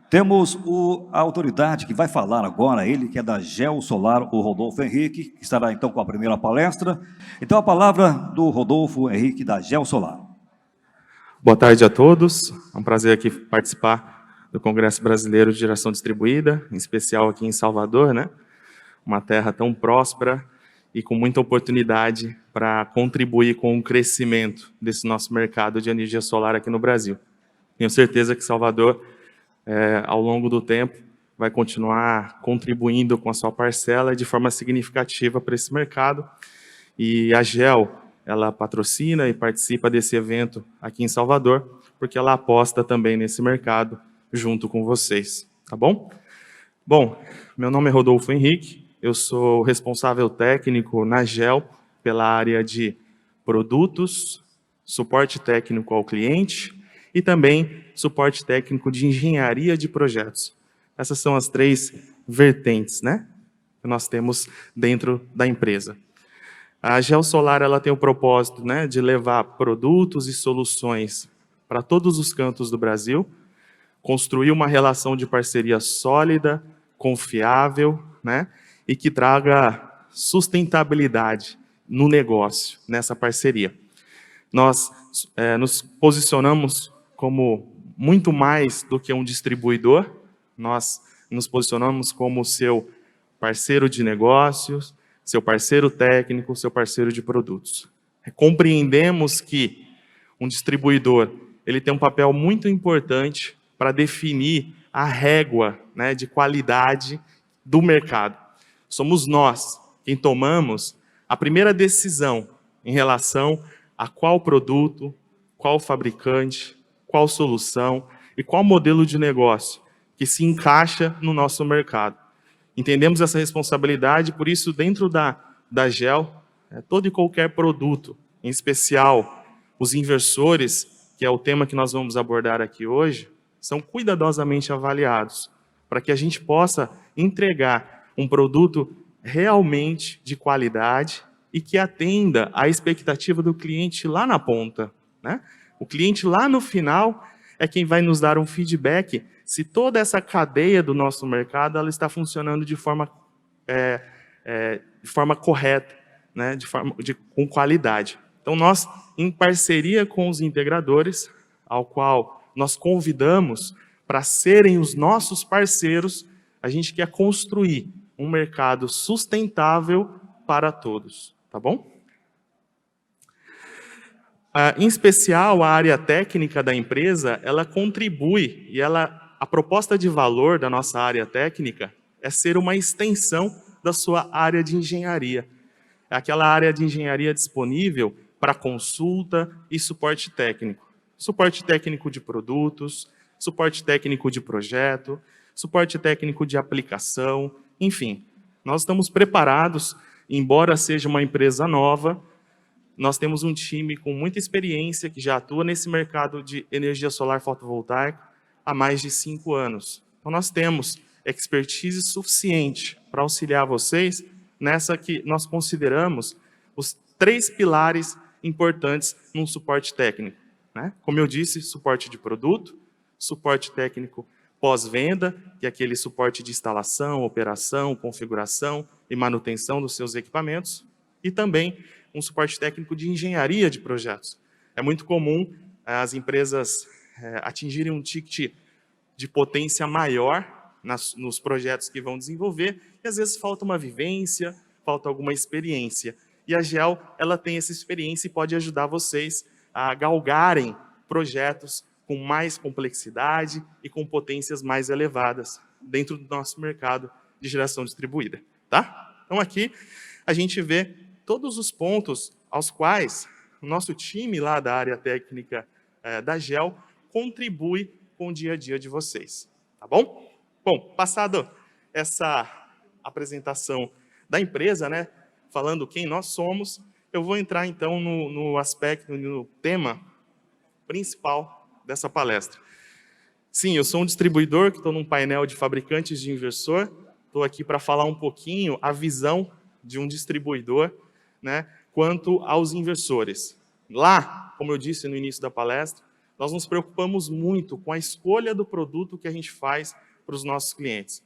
Temos a autoridade que vai falar agora, ele que é da Geosolar, o Rodolfo Henrique, que estará então com a primeira palestra. Então, a palavra do Rodolfo Henrique, da Geosolar. Boa tarde a todos, é um prazer aqui participar do Congresso Brasileiro de Geração Distribuída, em especial aqui em Salvador, né? Uma terra tão próspera e com muita oportunidade para contribuir com o crescimento desse nosso mercado de energia solar aqui no Brasil. Tenho certeza que Salvador, ao longo do tempo, vai continuar contribuindo com a sua parcela de forma significativa para esse mercado. E a GEL, ela patrocina e participa desse evento aqui em Salvador, porque ela aposta também nesse mercado junto com vocês, tá bom? Bom, meu nome é Rodolfo Henrique, eu sou responsável técnico na GEL pela área de produtos, suporte técnico ao cliente e também suporte técnico de engenharia de projetos. Essas são as três vertentes, né, que nós temos dentro da empresa. A Geosolar, ela tem o propósito, né, de levar produtos e soluções para todos os cantos do Brasil, construir uma relação de parceria sólida, confiável, né, e que traga sustentabilidade no negócio, nessa parceria. Nós nos posicionamos como muito mais do que um distribuidor, nós nos posicionamos como seu parceiro de negócios, seu parceiro técnico, seu parceiro de produtos. Compreendemos que um distribuidor ele tem um papel muito importante para definir a régua, né, de qualidade do mercado. Somos nós quem tomamos a primeira decisão em relação a qual produto, qual fabricante, qual solução e qual modelo de negócio que se encaixa no nosso mercado. Entendemos essa responsabilidade, por isso, dentro da GEL, todo e qualquer produto, em especial os inversores, que é o tema que nós vamos abordar aqui hoje, são cuidadosamente avaliados, para que a gente possa entregar um produto realmente de qualidade e que atenda à expectativa do cliente lá na ponta, né? O cliente lá no final é quem vai nos dar um feedback se toda essa cadeia do nosso mercado ela está funcionando de forma correta, né? Com qualidade. Então, nós, em parceria com os integradores, ao qual nós convidamos para serem os nossos parceiros, a gente quer construir um mercado sustentável para todos, tá bom? Em especial, a área técnica da empresa, ela contribui e a proposta de valor da nossa área técnica é ser uma extensão da sua área de engenharia. É aquela área de engenharia disponível para consulta e suporte técnico. Suporte técnico de produtos, suporte técnico de projeto, suporte técnico de aplicação, enfim. Nós estamos preparados, embora seja uma empresa nova, nós temos um time com muita experiência que já atua nesse mercado de energia solar fotovoltaica há mais de 5 anos. Então, nós temos expertise suficiente para auxiliar vocês nessa que nós consideramos os 3 pilares importantes num suporte técnico, né? Como eu disse, suporte de produto, suporte técnico pós-venda, que é aquele suporte de instalação, operação, configuração e manutenção dos seus equipamentos, e também um suporte técnico de engenharia de projetos. É muito comum as empresas atingirem um ticket de potência maior nos projetos que vão desenvolver, e às vezes falta uma vivência, falta alguma experiência. E a GEL, ela tem essa experiência e pode ajudar vocês a galgarem projetos com mais complexidade e com potências mais elevadas dentro do nosso mercado de geração distribuída, tá? Então aqui a gente vê todos os pontos aos quais o nosso time lá da área técnica da GEL contribui com o dia a dia de vocês, tá bom? Bom, passado essa apresentação da empresa, né, falando quem nós somos, eu vou entrar então no aspecto, no tema principal dessa palestra. Sim, eu sou um distribuidor que estou num painel de fabricantes de inversor, estou aqui para falar um pouquinho a visão de um distribuidor, né, quanto aos inversores. Lá, como eu disse no início da palestra, nós nos preocupamos muito com a escolha do produto que a gente faz para os nossos clientes.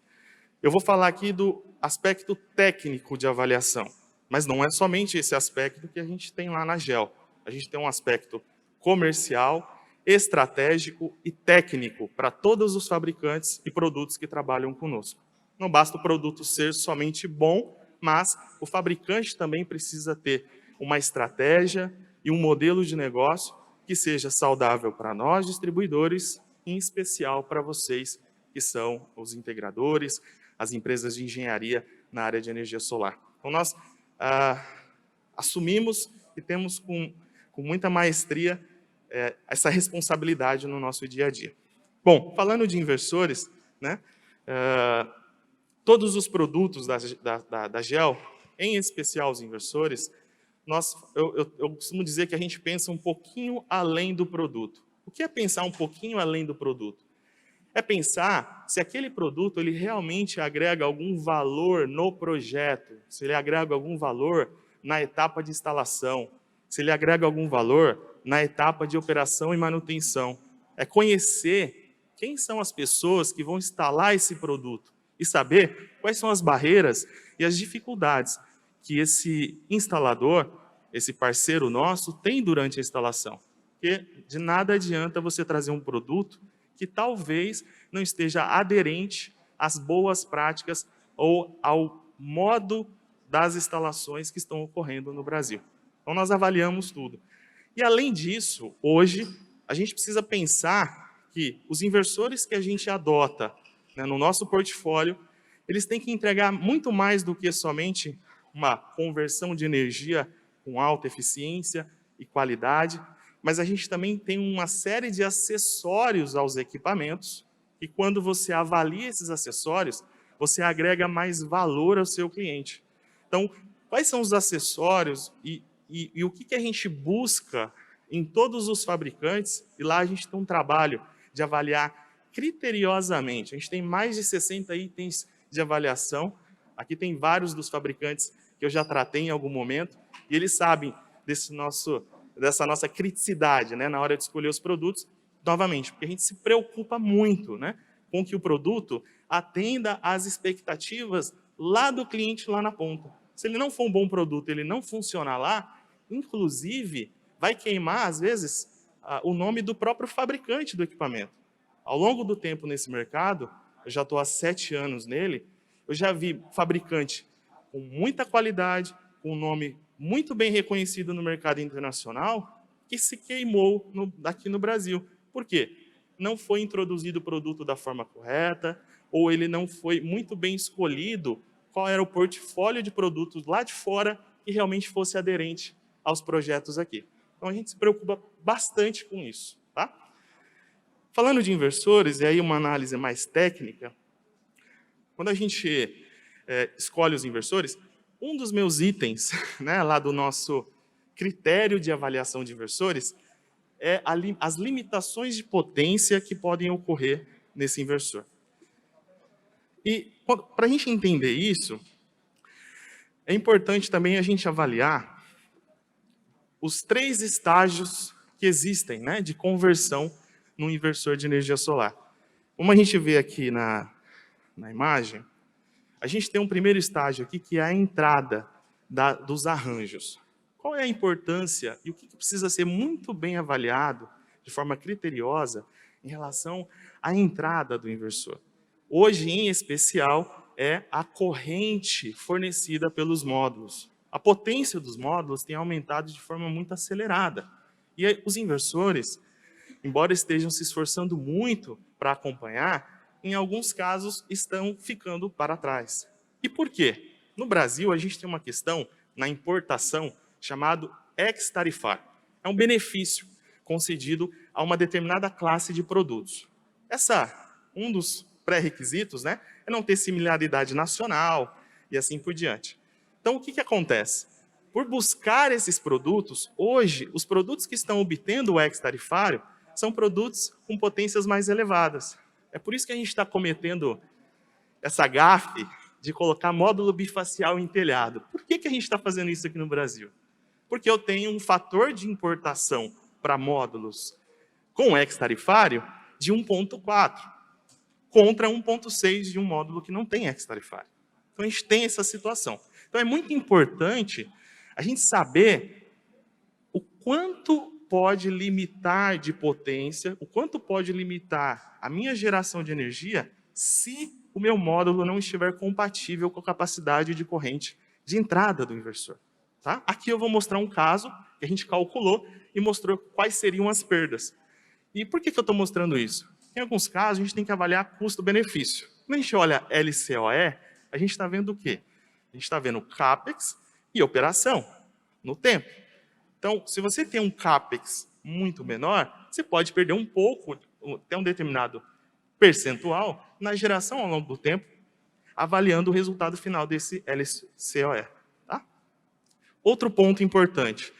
Eu vou falar aqui do aspecto técnico de avaliação, mas não é somente esse aspecto que a gente tem lá na GEL. A gente tem um aspecto comercial, estratégico e técnico para todos os fabricantes e produtos que trabalham conosco. Não basta o produto ser somente bom, mas o fabricante também precisa ter uma estratégia e um modelo de negócio que seja saudável para nós, distribuidores, em especial para vocês, que são os integradores, as empresas de engenharia na área de energia solar. Então, nós assumimos e temos com muita maestria essa responsabilidade no nosso dia a dia. Bom, falando de inversores, né, todos os produtos da GEL, em especial os inversores, eu costumo dizer que a gente pensa um pouquinho além do produto. O que é pensar um pouquinho além do produto? É pensar se aquele produto ele realmente agrega algum valor no projeto, se ele agrega algum valor na etapa de instalação, se ele agrega algum valor na etapa de operação e manutenção. É conhecer quem são as pessoas que vão instalar esse produto e saber quais são as barreiras e as dificuldades que esse instalador, esse parceiro nosso, tem durante a instalação. Porque de nada adianta você trazer um produto que talvez não esteja aderente às boas práticas ou ao modo das instalações que estão ocorrendo no Brasil. Então, nós avaliamos tudo. E, além disso, hoje, a gente precisa pensar que os inversores que a gente adota, né, no nosso portfólio, eles têm que entregar muito mais do que somente uma conversão de energia com alta eficiência e qualidade, mas a gente também tem uma série de acessórios aos equipamentos, e quando você avalia esses acessórios, você agrega mais valor ao seu cliente. Então, quais são os acessórios e o que a gente busca em todos os fabricantes? E lá a gente tem um trabalho de avaliar criteriosamente. A gente tem mais de 60 itens de avaliação. Aqui tem vários dos fabricantes que eu já tratei em algum momento, e eles sabem dessa nossa criticidade, né, na hora de escolher os produtos, novamente, porque a gente se preocupa muito, né, com que o produto atenda às expectativas lá do cliente, lá na ponta. Se ele não for um bom produto, ele não funcionar lá, inclusive, vai queimar, às vezes, o nome do próprio fabricante do equipamento. Ao longo do tempo nesse mercado, eu já estou há 7 anos nele, eu já vi fabricante com muita qualidade, com um nome muito bem reconhecido no mercado internacional, que se queimou aqui no Brasil. Por quê? Não foi introduzido o produto da forma correta, ou ele não foi muito bem escolhido qual era o portfólio de produtos lá de fora que realmente fosse aderente aos projetos aqui. Então, a gente se preocupa bastante com isso. Tá? Falando de inversores, e aí uma análise mais técnica, quando a gente escolhe os inversores, um dos meus itens, né, lá do nosso critério de avaliação de inversores é as limitações de potência que podem ocorrer nesse inversor. E para a gente entender isso, é importante também a gente avaliar os 3 estágios que existem, né, de conversão no inversor de energia solar. Como a gente vê aqui na imagem, a gente tem um primeiro estágio aqui, que é a entrada dos arranjos. Qual é a importância e o que precisa ser muito bem avaliado, de forma criteriosa, em relação à entrada do inversor? Hoje, em especial, é a corrente fornecida pelos módulos. A potência dos módulos tem aumentado de forma muito acelerada. E os inversores, embora estejam se esforçando muito para acompanhar, em alguns casos estão ficando para trás. E por quê? No Brasil, a gente tem uma questão na importação chamado ex-tarifário. É um benefício concedido a uma determinada classe de produtos. Um dos pré-requisitos, né, é não ter similaridade nacional e assim por diante. Então, o que acontece? Por buscar esses produtos, hoje, os produtos que estão obtendo o ex-tarifário são produtos com potências mais elevadas. É por isso que a gente está cometendo essa gafe de colocar módulo bifacial em telhado. Por que a gente está fazendo isso aqui no Brasil? Porque eu tenho um fator de importação para módulos com ex-tarifário de 1.4, contra 1.6 de um módulo que não tem ex-tarifário. Então, a gente tem essa situação. Então, é muito importante a gente saber o quanto pode limitar de potência, o quanto pode limitar a minha geração de energia se o meu módulo não estiver compatível com a capacidade de corrente de entrada do inversor. Tá? Aqui eu vou mostrar um caso que a gente calculou e mostrou quais seriam as perdas. E por que eu estou mostrando isso? Em alguns casos, a gente tem que avaliar custo-benefício. Quando a gente olha LCOE, a gente está vendo o quê? A gente está vendo CAPEX e operação no tempo. Então, se você tem um CAPEX muito menor, você pode perder um pouco, até um determinado percentual, na geração ao longo do tempo, avaliando o resultado final desse LCOE. Tá? Outro ponto importante.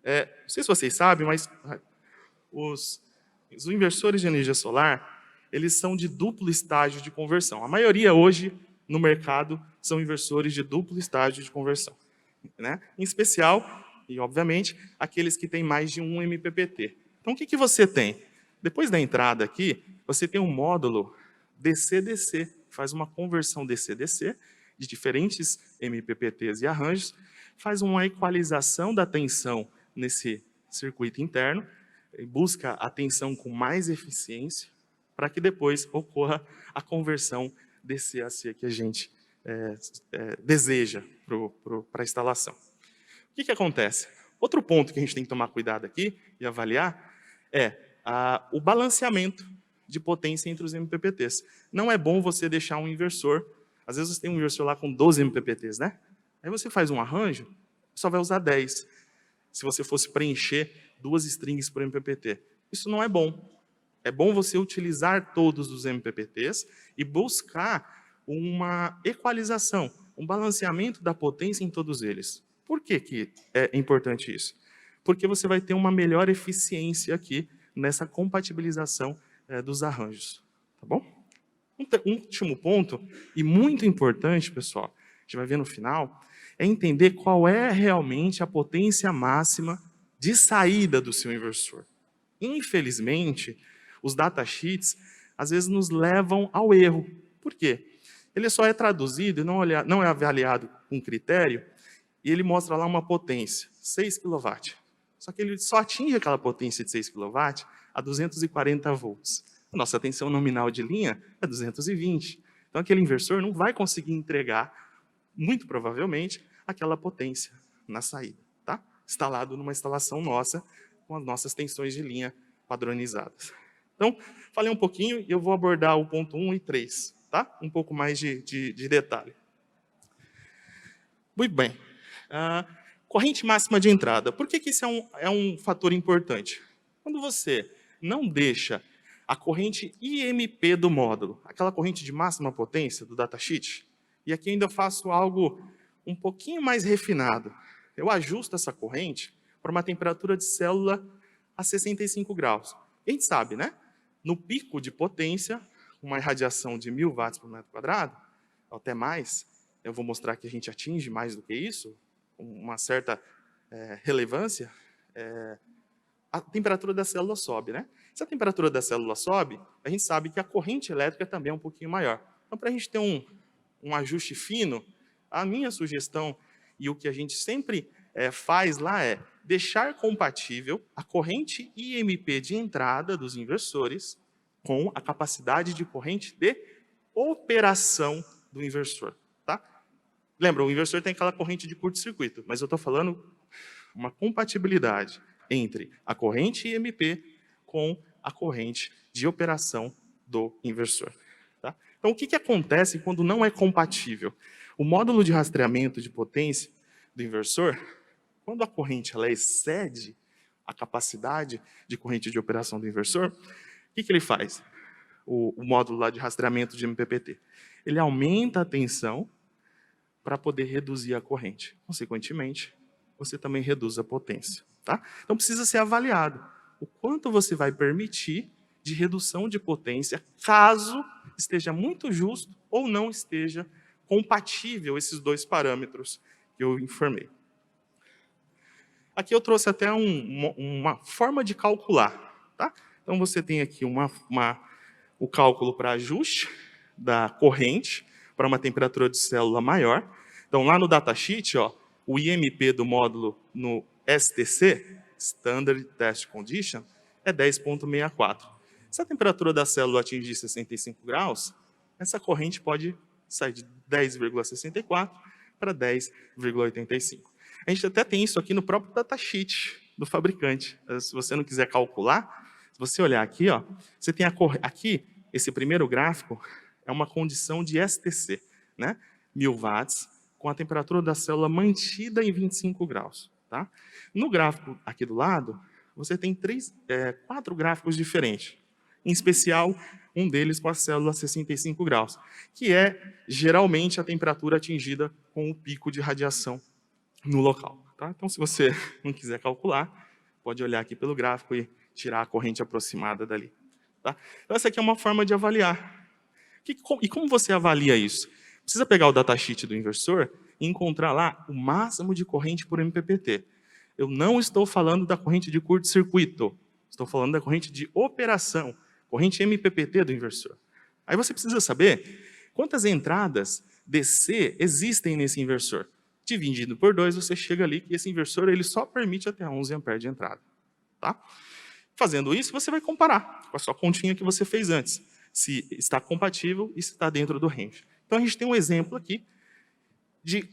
Não sei se vocês sabem, mas os inversores de energia solar, eles são de duplo estágio de conversão. A maioria hoje no mercado são inversores de duplo estágio de conversão. Né? Em especial, e obviamente, aqueles que têm mais de 1 MPPT. Então, o que você tem? Depois da entrada aqui, você tem um módulo DC-DC, que faz uma conversão DC-DC de diferentes MPPTs e arranjos, faz uma equalização da tensão nesse circuito interno, busca a tensão com mais eficiência, para que depois ocorra a conversão DC-AC que a gente deseja para a instalação. O que acontece? Outro ponto que a gente tem que tomar cuidado aqui e avaliar é o balanceamento de potência entre os MPPTs. Não é bom você deixar um inversor, às vezes você tem um inversor lá com 12 MPPTs, né? Aí você faz um arranjo, só vai usar 10. Se você fosse preencher 2 strings por MPPT. Isso não é bom. É bom você utilizar todos os MPPTs e buscar uma equalização, um balanceamento da potência em todos eles. Por que é importante isso? Porque você vai ter uma melhor eficiência aqui nessa compatibilização dos arranjos. Tá bom? Um último ponto, e muito importante, pessoal, a gente vai ver no final, é entender qual é realmente a potência máxima de saída do seu inversor. Infelizmente, os datasheets, às vezes, nos levam ao erro. Por quê? Ele só é traduzido e não é avaliado com critério, e ele mostra lá uma potência, 6 kW. Só que ele só atinge aquela potência de 6 kW a 240 volts. A nossa tensão nominal de linha é 220. Então, aquele inversor não vai conseguir entregar, muito provavelmente, aquela potência na saída. Tá? Instalado numa instalação nossa, com as nossas tensões de linha padronizadas. Então, falei um pouquinho e eu vou abordar o ponto 1 e 3. Tá? Um pouco mais de detalhe. Muito bem. Corrente máxima de entrada. Por que isso é um fator importante? Quando você não deixa a corrente IMP do módulo, aquela corrente de máxima potência do datasheet, e aqui ainda faço algo um pouquinho mais refinado. Eu ajusto essa corrente para uma temperatura de célula a 65 graus. A gente sabe, né? No pico de potência, uma irradiação de 1000 watts por metro quadrado, ou até mais, eu vou mostrar que a gente atinge mais do que isso, uma certa relevância, a temperatura da célula sobe, né? Se a temperatura da célula sobe, a gente sabe que a corrente elétrica também é um pouquinho maior. Então, para a gente ter um ajuste fino, a minha sugestão e o que a gente sempre faz lá é deixar compatível a corrente IMP de entrada dos inversores com a capacidade de corrente de operação do inversor. Tá? Lembra, o inversor tem aquela corrente de curto-circuito, mas eu estou falando uma compatibilidade entre a corrente IMP com a corrente de operação do inversor. Tá? Então, o que acontece quando não é compatível? O módulo de rastreamento de potência do inversor, quando a corrente ela excede a capacidade de corrente de operação do inversor, o que ele faz? O módulo lá de rastreamento de MPPT. Ele aumenta a tensão para poder reduzir a corrente. Consequentemente, você também reduz a potência. Tá? Então, precisa ser avaliado o quanto você vai permitir de redução de potência, caso esteja muito justo ou não esteja compatível esses dois parâmetros que eu informei. Aqui eu trouxe até uma forma de calcular. Tá? Então, Então, você tem aqui o cálculo para ajuste da corrente para uma temperatura de célula maior. Então, lá no datasheet, ó, o IMP do módulo no STC, Standard Test Condition, é 10,64. Se a temperatura da célula atingir 65 graus, essa corrente pode sair de 10,64 para 10,85. A gente até tem isso aqui no próprio datasheet do fabricante. Se você não quiser calcular, se você olhar aqui, ó, você tem aqui, esse primeiro gráfico é uma condição de STC, né? 1000 watts, com a temperatura da célula mantida em 25 graus. Tá? No gráfico aqui do lado, você tem 4 gráficos diferentes. Em especial, um deles com a célula 65 graus, que é geralmente a temperatura atingida com o pico de radiação no local. Tá? Então, se você não quiser calcular, pode olhar aqui pelo gráfico e tirar a corrente aproximada dali. Tá? Então, essa aqui é uma forma de avaliar. E como você avalia isso? Precisa pegar o datasheet do inversor e encontrar lá o máximo de corrente por MPPT. Eu não estou falando da corrente de curto-circuito, estou falando da corrente de operação, corrente MPPT do inversor. Aí você precisa saber quantas entradas DC existem nesse inversor. Dividido por 2, você chega ali que esse inversor ele só permite até 11 amperes de entrada. Tá? Fazendo isso, você vai comparar com a sua continha que você fez antes, se está compatível e se está dentro do range. Então, a gente tem um exemplo aqui de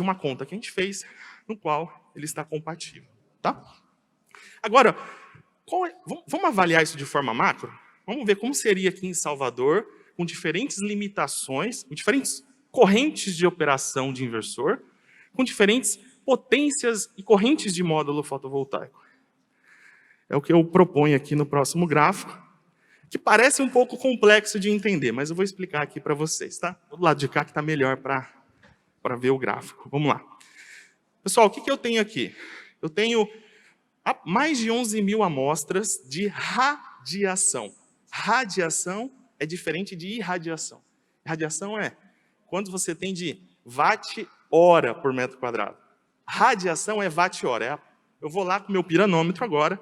uma conta que a gente fez, no qual ele está compatível. Tá? Agora, vamos avaliar isso de forma macro? Vamos ver como seria aqui em Salvador, com diferentes limitações, com diferentes correntes de operação de inversor, com diferentes potências e correntes de módulo fotovoltaico. É o que eu proponho aqui no próximo gráfico, que parece um pouco complexo de entender, mas eu vou explicar aqui para vocês. Tá? Do lado de cá que está melhor para ver o gráfico. Vamos lá. Pessoal, o que eu tenho aqui? Eu tenho mais de 11.000 amostras de radiação. Radiação é diferente de irradiação. Radiação é quando você tem de watt-hora por metro quadrado. Radiação é watt-hora. Eu vou lá com o meu piranômetro agora,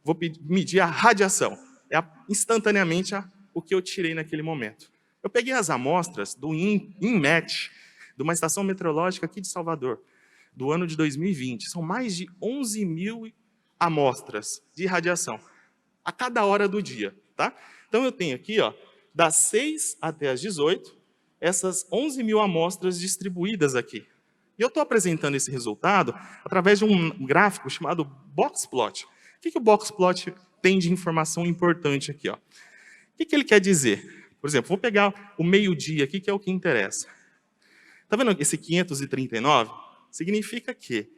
vou medir a radiação. É instantaneamente o que eu tirei naquele momento. Eu peguei as amostras do INMET, de uma estação meteorológica aqui de Salvador, do ano de 2020. São mais de 11.000 amostras de radiação, a cada hora do dia. Tá? Então, eu tenho aqui, ó, das 6 até as 18, essas 11.000 amostras distribuídas aqui. E eu estou apresentando esse resultado através de um gráfico chamado boxplot. O que o boxplot tem de informação importante aqui? Ó? O que ele quer dizer? Por exemplo, vou pegar o meio-dia aqui, que é o que interessa. Está vendo esse 539? Significa que,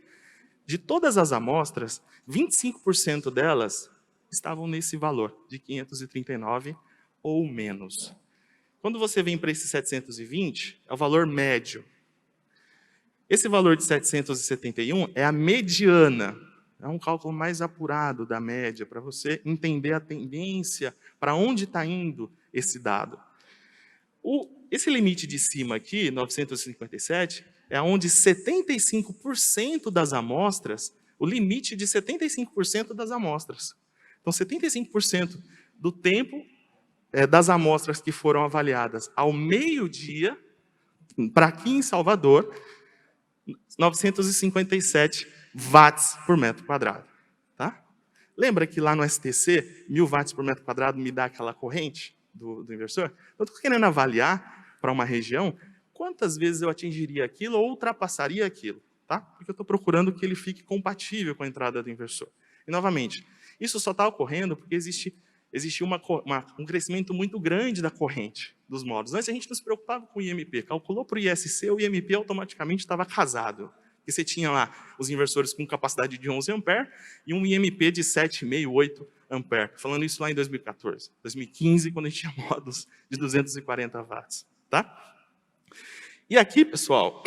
de todas as amostras, 25% delas estavam nesse valor, de 539 ou menos. Quando você vem para esse 720, é o valor médio. Esse valor de 771 é a mediana. É um cálculo mais apurado da média, para você entender a tendência, para onde está indo esse dado. Esse limite de cima aqui, 957, é onde 75% das amostras, o limite de 75% das amostras. Então, 75% do tempo das amostras que foram avaliadas ao meio-dia, para aqui em Salvador, 957 watts por metro quadrado. Tá? Lembra que lá no STC, 1000 watts por metro quadrado me dá aquela corrente do inversor? Eu estou querendo avaliar para uma região quantas vezes eu atingiria aquilo ou ultrapassaria aquilo. Tá? Porque eu estou procurando que ele fique compatível com a entrada do inversor. E, novamente, isso só está ocorrendo porque existe um crescimento muito grande da corrente dos módulos. Antes a gente não se preocupava com o IMP. Calculou para o ISC, o IMP automaticamente estava casado. Porque você tinha lá os inversores com capacidade de 11 amperes e um IMP de 7,5, 8 amperes. Falando isso lá em 2014. 2015, quando a gente tinha módulos de 240 watts. Tá? E aqui, pessoal,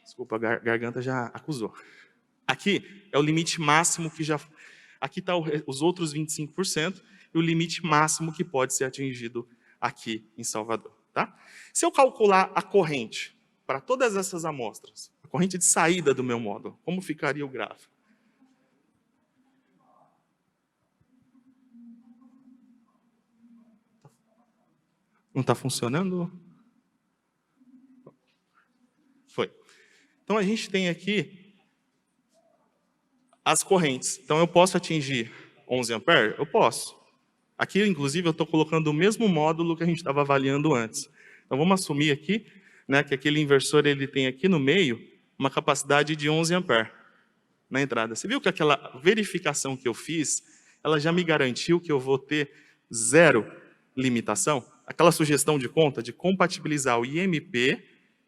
desculpa, a garganta já acusou. Aqui é o limite máximo que já... Aqui está os outros 25%. E o limite máximo que pode ser atingido aqui em Salvador. Tá? Se eu calcular a corrente para todas essas amostras, a corrente de saída do meu módulo, como ficaria o gráfico? Não está funcionando? Foi. Então, a gente tem aqui as correntes. Então, eu posso atingir 11 amperes? Eu posso. Aqui, inclusive, eu estou colocando o mesmo módulo que a gente estava avaliando antes. Então, vamos assumir aqui, né, que aquele inversor ele tem aqui no meio uma capacidade de 11 amperes na entrada. Você viu que aquela verificação que eu fiz, ela já me garantiu que eu vou ter zero limitação? Aquela sugestão de conta de compatibilizar o IMP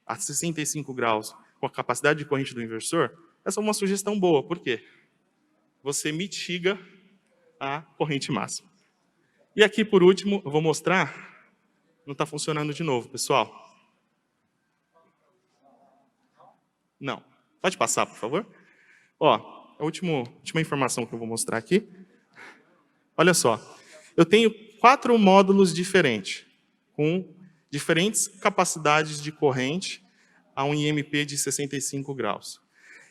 a 65 graus com a capacidade de corrente do inversor, essa é uma sugestão boa. Por quê? Você mitiga a corrente máxima. E aqui, por último, eu vou mostrar. Não está funcionando de novo, pessoal. Não. Pode passar, por favor? Ó, a última informação que eu vou mostrar aqui. Olha só. Eu tenho 4 módulos diferentes, com diferentes capacidades de corrente a um IMP de 65 graus.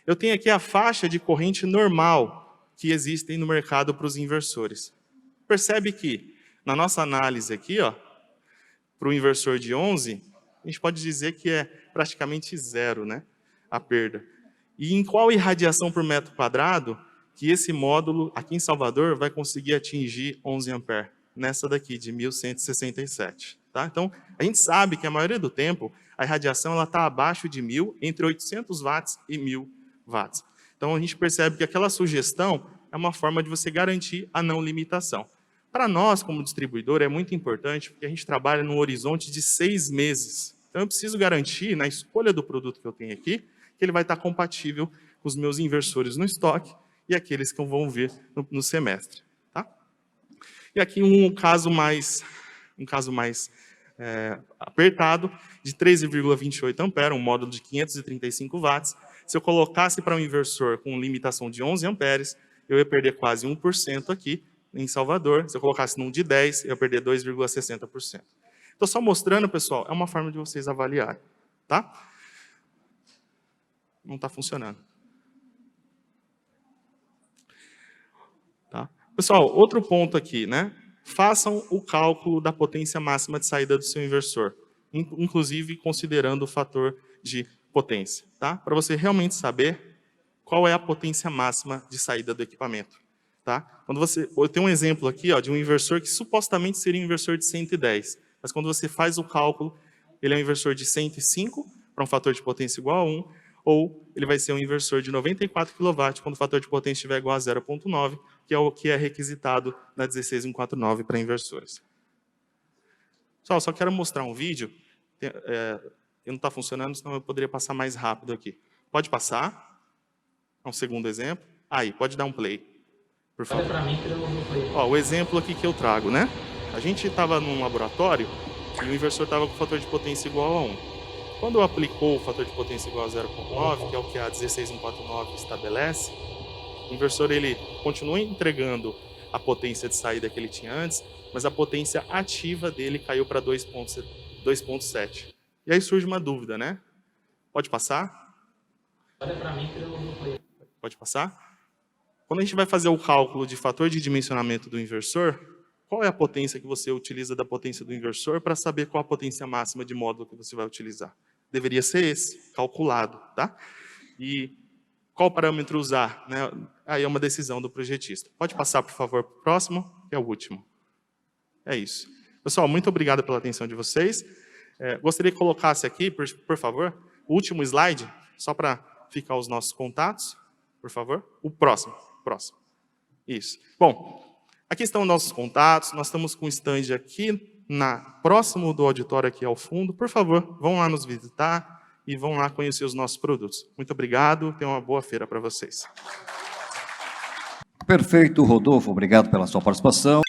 Eu tenho aqui a faixa de corrente normal que existem no mercado para os inversores. Percebe que, na nossa análise aqui, ó, para o inversor de 11, a gente pode dizer que é praticamente zero, né, a perda. E em qual irradiação por metro quadrado que esse módulo, aqui em Salvador, vai conseguir atingir 11 amperes? Nessa daqui, de 1167. Tá? Então, a gente sabe que a maioria do tempo, a irradiação está abaixo de 1000, entre 800 watts e 1000 watts. Então, a gente percebe que aquela sugestão é uma forma de você garantir a não limitação. Para nós, como distribuidor, é muito importante, porque a gente trabalha num horizonte de 6 meses. Então, eu preciso garantir, na escolha do produto que eu tenho aqui, que ele vai estar compatível com os meus inversores no estoque e aqueles que vão ver no semestre. Tá? E aqui um caso mais apertado, de 13,28 amperes, um módulo de 535 watts. Se eu colocasse para um inversor com limitação de 11 amperes, eu ia perder quase 1% aqui em Salvador. Se eu colocasse num de 10, eu ia perder 2,60%. Estou só mostrando, pessoal, é uma forma de vocês avaliarem. Tá? Não está funcionando. Tá? Pessoal, outro ponto aqui, né? Façam o cálculo da potência máxima de saída do seu inversor, inclusive considerando o fator de potência, tá? Para você realmente saber qual é a potência máxima de saída do equipamento. Tá? Eu tenho um exemplo aqui, ó, de um inversor que supostamente seria um inversor de 110, mas quando você faz o cálculo, ele é um inversor de 105 para um fator de potência igual a 1, ou ele vai ser um inversor de 94 kW quando o fator de potência estiver igual a 0,9, que é o que é requisitado na 16149 para inversores. Pessoal, só quero mostrar um vídeo, não está funcionando, senão eu poderia passar mais rápido aqui. Pode passar? Um segundo exemplo. Aí, pode dar um play, por favor. Ó, o exemplo aqui que eu trago, né? A gente estava num laboratório e o inversor estava com fator de potência igual a 1. Quando aplicou o fator de potência igual a 0,9, que é o que a 16149 estabelece, o inversor ele continua entregando a potência de saída que ele tinha antes, mas a potência ativa dele caiu para 2,7. E aí surge uma dúvida, né? Pode passar? Pode passar? Quando a gente vai fazer o cálculo de fator de dimensionamento do inversor, qual é a potência que você utiliza da potência do inversor para saber qual a potência máxima de módulo que você vai utilizar? Deveria ser esse, calculado, tá? E qual parâmetro usar? Né? Aí é uma decisão do projetista. Pode passar, por favor, para o próximo, que é o último. É isso. Pessoal, muito obrigado pela atenção de vocês. Gostaria que colocasse aqui, por favor, o último slide, só para ficar os nossos contatos, por favor. O próximo. Isso. Bom, aqui estão os nossos contatos, nós estamos com o stand aqui, próximo do auditório aqui ao fundo. Por favor, vão lá nos visitar e vão lá conhecer os nossos produtos. Muito obrigado, tenham uma boa feira para vocês. Perfeito, Rodolfo, obrigado pela sua participação.